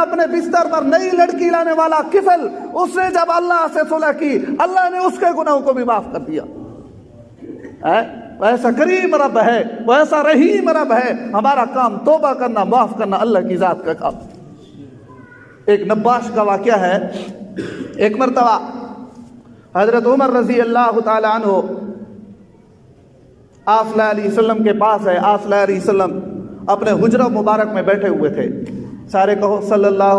اپنے بستر پر نئی لڑکی لانے والا کفل، اس نے جب اللہ سے صلح کی، اللہ نے اس کے گناہوں کو بھی معاف کر دیا۔ وہ ایسا کریم رب ہے، وہ ایسا رحیم رب ہے۔ ہمارا کام توبہ کرنا، معاف کرنا اللہ کی ذات کا کام۔ ایک نباش کا واقعہ ہے، ایک مرتبہ حضرت عمر رضی اللہ تعالی عنہ آپ صلی اللہ علیہ وسلم کے پاس ہے۔ آپ صلی اللہ علیہ وسلم اپنے حجرہ مبارک میں بیٹھے ہوئے تھے۔ سارے کہو صلی اللہ،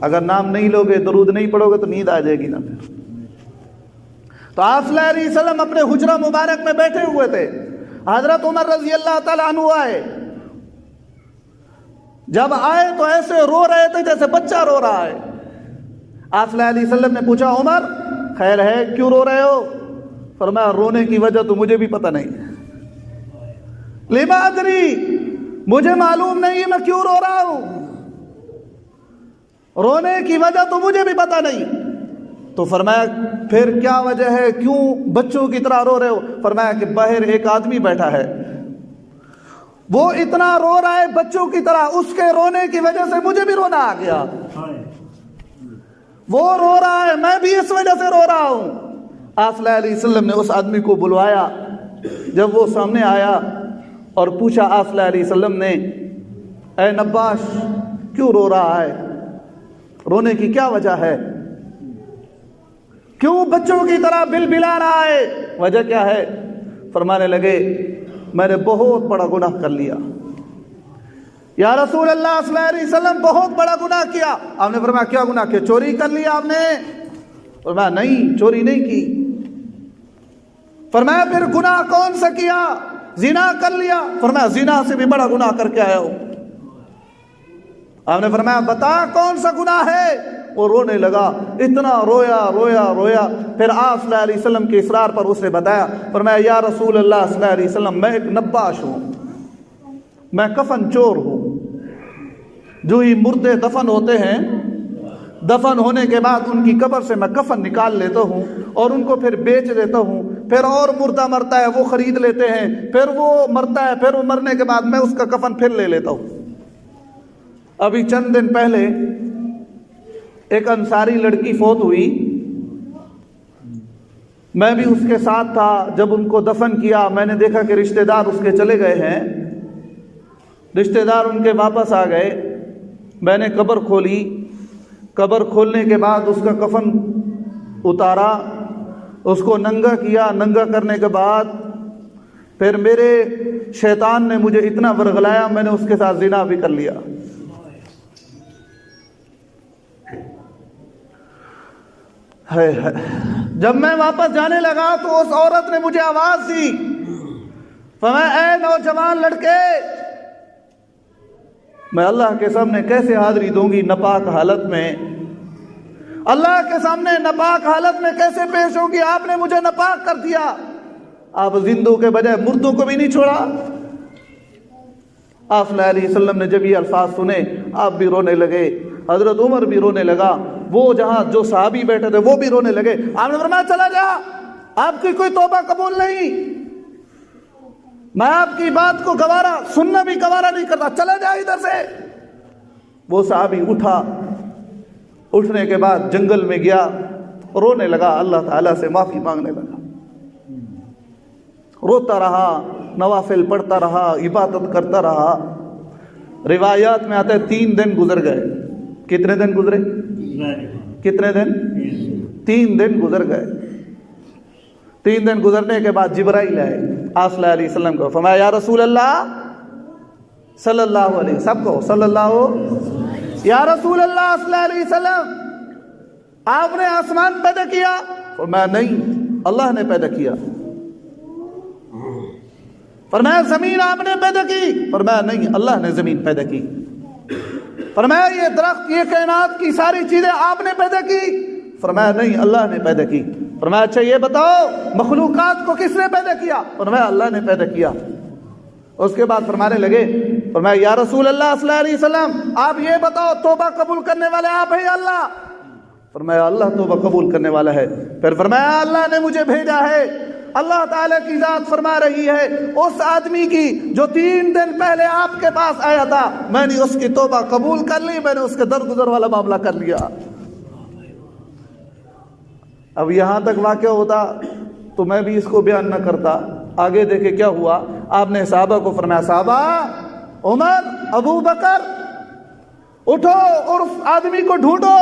اگر نام نہیں لوگے، درود نہیں پڑھو گے تو نیند آ جائے گی نا۔ تو آپ صلی اللہ علیہ وسلم اپنے حجرہ مبارک میں بیٹھے ہوئے تھے۔ حضرت عمر رضی اللہ تعالیٰ عنہ آئے۔ جب آئے تو ایسے رو رہے تھے جیسے بچہ رو رہا ہے۔ آپ صلی اللہ علیہ وسلم نے پوچھا، عمر خیر ہے، کیوں رو رہے ہو؟ فرمایا رونے کی وجہ تو مجھے بھی پتہ نہیں، لما ادری، مجھے معلوم نہیں میں کیوں رو رہا ہوں، رونے کی وجہ تو مجھے بھی پتہ نہیں۔ تو فرمایا پھر کیا وجہ ہے، کیوں بچوں کی طرح رو رہے ہو؟ فرمایا کہ باہر ایک آدمی بیٹھا ہے، وہ اتنا رو رہا ہے بچوں کی طرح، اس کے رونے کی وجہ سے مجھے بھی رونا آ گیا۔ وہ رو رہا ہے، میں بھی اس وجہ سے رو رہا ہوں۔ آپ صلی اللہ علیہ وسلم نے اس آدمی کو بلوایا۔ جب وہ سامنے آیا اور پوچھا آپ صلی اللہ علیہ وسلم نے، اے نباش کیوں رو رہا ہے، رونے کی کیا وجہ ہے، کیوں بچوں کی طرح بل بلا رہا ہے، وجہ کیا ہے؟ فرمانے لگے میں نے بہت بڑا گناہ کر لیا یا رسول اللہ صلی اللہ علیہ وسلم، بہت بڑا گناہ کیا۔ آپ نے فرمایا کیا گناہ کیا؟ چوری کر لیا آپ نے؟ فرمایا نہیں، چوری نہیں کی۔ فرمایا پھر گناہ کون سا کیا؟ زنا کر لیا؟ فرمایا زنا سے بھی بڑا گناہ کر کے آیا ہو۔ آپ نے فرمایا بتا کون سا گناہ ہے؟ وہ رونے لگا، اتنا رویا رویا رویا۔ پھر آپ صلی اللہ علیہ وسلم کے اصرار پر اس نے بتایا۔ فرمایا یا رسول اللہ صلی اللہ علیہ وسلم، میں ایک نباش ہوں، میں کفن چور ہوں۔ جو ہی مردے دفن ہوتے ہیں، دفن ہونے کے بعد ان کی قبر سے میں کفن نکال لیتا ہوں اور ان کو پھر بیچ دیتا ہوں، پھر اور مردہ مرتا ہے وہ خرید لیتے ہیں، پھر وہ مرتا ہے، پھر وہ مرنے کے بعد میں اس کا کفن پھر لے لیتا ہوں۔ ابھی چند دن پہلے ایک انصاری لڑکی فوت ہوئی، میں بھی اس کے ساتھ تھا۔ جب ان کو دفن کیا میں نے دیکھا کہ رشتہ دار اس کے چلے گئے ہیں، رشتہ دار ان کے واپس آ گئے۔ میں نے قبر کھولی، قبر کھولنے کے بعد اس کا کفن اتارا، اس کو ننگا کیا، ننگا کرنے کے بعد پھر میرے شیطان نے مجھے اتنا ورغلایا، میں نے اس کے ساتھ زنا بھی کر لیا۔ جب میں واپس جانے لگا تو اس عورت نے مجھے آواز دی، فرمایا اے نوجوان لڑکے، میں اللہ کے سامنے کیسے حاضری دوں گی ناپاک حالت میں، اللہ کے سامنے ناپاک حالت میں کیسے پیش ہوگی؟ آپ نے مجھے ناپاک کر دیا۔ آپ زندوں کے بجائے مردوں کو بھی نہیں چھوڑا۔ آپ صلی اللہ علیہ وسلم نے جب یہ الفاظ سنے آپ بھی رونے لگے، حضرت عمر بھی رونے لگا، وہ جہاں جو صحابی بیٹھے تھے وہ بھی رونے لگے۔ آپ نے فرمایا چلا جا، آپ کی کوئی توبہ قبول نہیں، میں آپ کی بات کو گوارا سننا بھی گوارا نہیں کرتا، چلا جا ادھر سے۔ وہ صحابی اٹھا، اٹھنے کے بعد جنگل میں گیا، رونے لگا، اللہ تعالیٰ سے معافی مانگنے لگا، روتا رہا، نوافل پڑھتا رہا، عبادت کرتا رہا۔ روایات میں آتا ہے 3 دن گزر گئے۔ کتنے دن گزرے؟ کتنے دن؟ 3 دن گزر گئے۔ 3 دن گزرنے کے بعد جبرائیل آئے آپ صلی اللہ علیہ وسلم کو، فرمایا یا رسول اللہ صلی اللہ علیہ وسلم، سب کو صلی اللہ، یا رسول اللہ صلی اللہ علیہ وسلم آپ نے آسمان پیدا کیا؟ فرمایا نہیں، اللہ نے پیدا کیا۔ فرمایا زمین آپ نے پیدا کی؟ فرمایا نہیں، اللہ نے زمین پیدا کی۔ فرمایا یہ درخت، یہ کائنات کی ساری چیزیں آپ نے پیدا کی؟ فرمایا نہیں، اللہ نے پیدا کی۔ فرمایا اچھا یہ بتاؤ مخلوقات کو کس نے پیدا کیا؟ فرمایا اللہ نے پیدا کیا۔ اس کے بعد فرمانے لگے، فرمایا یا رسول اللہ صلی اللہ علیہ وسلم آپ یہ بتاؤ توبہ قبول کرنے والے آپ ہیں یا اللہ؟ فرمایا اللہ توبہ قبول کرنے والا ہے۔ پھر فرمایا اللہ نے مجھے بھیجا ہے اللہ تعالیٰ کی ذات فرما رہی ہے اس آدمی کی جو 3 دن پہلے آپ کے پاس آیا تھا، میں نے اس کی توبہ قبول کر لی، میں نے اس کے درگزر والا معاملہ کر لیا۔ اب یہاں تک واقعہ ہوتا تو میں بھی اس کو بیان نہ کرتا۔ آگے دیکھے کیا ہوا، آپ نے صحابہ کو فرمایا، صحابہ، عمر، ابو بکر، اٹھو اور اس آدمی کو ڈھونڈو،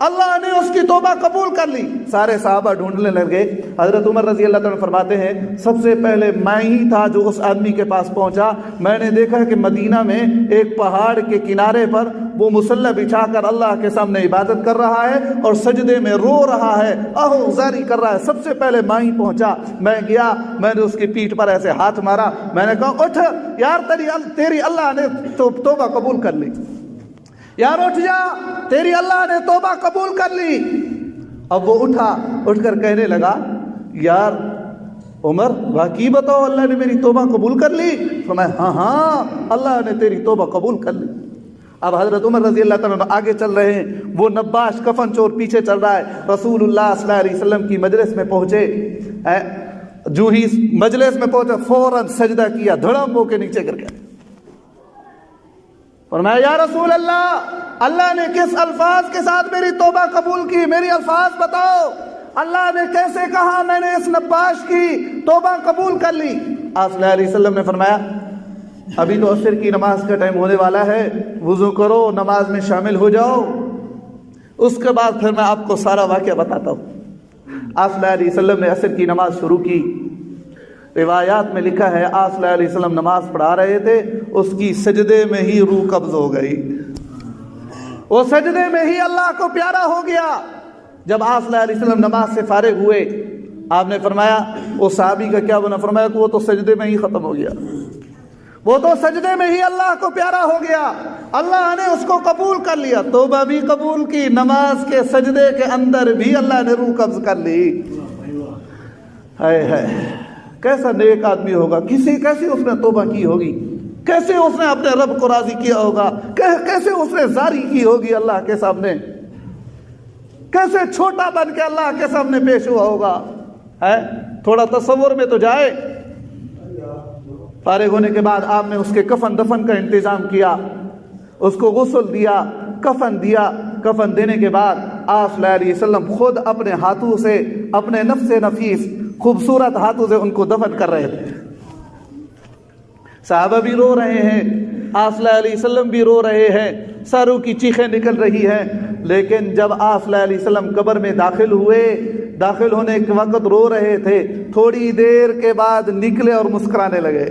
اللہ نے اس کی توبہ قبول کر لی۔ سارے صحابہ ڈھونڈنے لگے۔ حضرت عمر رضی اللہ تعالیٰ فرماتے ہیں سب سے پہلے میں ہی تھا جو اس آدمی کے پاس پہنچا۔ میں نے دیکھا کہ مدینہ میں ایک پہاڑ کے کنارے پر وہ مصلی بچھا کر اللہ کے سامنے عبادت کر رہا ہے اور سجدے میں رو رہا ہے، آہو زاری کر رہا ہے۔ سب سے پہلے میں ہی پہنچا، میں گیا، میں نے اس کی پیٹھ پر ایسے ہاتھ مارا، میں نے کہا اٹھ یار، تیری اللہ نے توبہ قبول کر لی، یار اٹھ جا، تیری اللہ نے توبہ قبول کر لی۔ اب وہ اٹھ کر کہنے لگا، یار عمر، واقعی بتاؤ اللہ نے میری توبہ قبول کر لی؟ فرمایا ہاں اللہ نے تیری توبہ قبول کر لی۔ اب حضرت عمر رضی اللہ تعالیٰ آگے چل رہے ہیں، وہ نباش کفن چور پیچھے چل رہا ہے۔ رسول اللہ صلی اللہ علیہ وسلم کی مجلس میں پہنچے، جو ہی مجلس میں پہنچے فوراً سجدہ کیا، دھڑم ہو کے نیچے گر گیا۔ فرمایا یا رسول اللہ نے کس الفاظ کے ساتھ میری توبہ قبول کی؟ میری الفاظ بتاؤ، اللہ نے کیسے کہا میں نے اس نباش کی توبہ قبول کر لی؟ آپ صلی اللہ علیہ وسلم نے فرمایا ابھی تو عصر کی نماز کا ٹائم ہونے والا ہے، وضو کرو، نماز میں شامل ہو جاؤ، اس کے بعد پھر میں آپ کو سارا واقعہ بتاتا ہوں۔ آپ صلی اللہ علیہ وسلم نے عصر کی نماز شروع کی۔ روایات میں لکھا ہے آپ صلی اللہ علیہ وسلم نماز پڑھا رہے تھے، اس کی سجدے میں ہی روح قبض ہو گئی، وہ سجدے میں ہی اللہ کو پیارا ہو گیا۔ جب آپ صلی اللہ علیہ وسلم نماز سے فارغ ہوئے، آپ نے فرمایا اس صحابی کا کیا بنا؟ فرمایا کہ وہ تو سجدے میں ہی ختم ہو گیا، وہ تو سجدے میں ہی اللہ کو پیارا ہو گیا، اللہ نے اس کو قبول کر لیا، توبہ بھی قبول کی، نماز کے سجدے کے اندر بھی اللہ نے روح قبض کر لی۔ ہائے کیسا نیک آدمی ہوگا، کیسے اس نے توبہ کی ہوگی، کیسے اس نے اپنے رب کو راضی کیا ہوگا، کیسے اس نے زاری کی ہوگی اللہ کے سامنے، کیسے چھوٹا بن کے اللہ کے سامنے پیش ہوا ہوگا۔ تھوڑا تصور میں تو جائے۔ فارغ ہونے کے بعد آپ نے اس کے کفن دفن کا انتظام کیا، اس کو غسل دیا، کفن دیا۔ کفن دینے کے بعد آپ صلی اللہ علیہ وسلم خود اپنے ہاتھوں سے، اپنے نفس نفیس خوبصورت ہاتھوں سے ان کو دفن کر رہے تھے۔ صحابہ بھی رو رہے ہیں، آپ صلی اللہ علیہ وسلم بھی رو رہے ہیں، ساروں کی چیخیں نکل رہی ہیں۔ لیکن جب آپ صلی اللہ علیہ وسلم قبر میں داخل ہوئے، داخل ہونے کے وقت رو رہے تھے، تھوڑی دیر کے بعد نکلے اور مسکرانے لگے،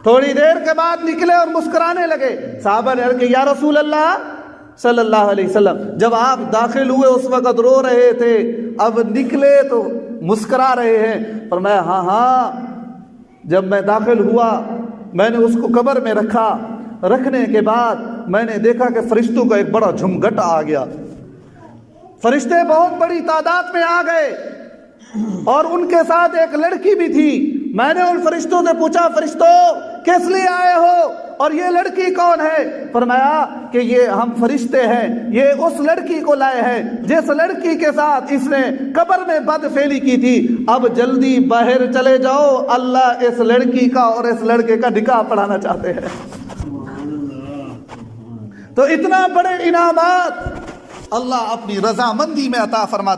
تھوڑی دیر کے بعد نکلے اور مسکرانے لگے۔ صحابہ نے عرض کیا یا رسول اللہ صلی اللہ علیہ وسلم، جب آپ داخل ہوئے اس وقت رو رہے تھے، اب نکلے تو مسکرا رہے ہیں؟ فرمایا ہاں، جب میں داخل ہوا میں نے اس کو قبر میں رکھا، رکھنے کے بعد میں نے دیکھا کہ فرشتوں کا ایک بڑا جھمگٹ آ گیا، فرشتے بہت بڑی تعداد میں آ گئے اور ان کے ساتھ ایک لڑکی بھی تھی۔ میں نے ان فرشتوں سے پوچھا فرشتوں کس لیے آئے ہو اور یہ لڑکی کون ہے؟ فرمایا کہ یہ ہم فرشتے ہیں، یہ اس لڑکی کو لائے ہیں جس لڑکی کے ساتھ اس نے قبر میں بدفعلی کی تھی، اب جلدی باہر چلے جاؤ، اللہ اس لڑکی کا اور اس لڑکے کا نکاح پڑھانا چاہتے ہیں۔ تو اتنا بڑے انعامات اللہ اپنی رضامندی میں عطا فرماتے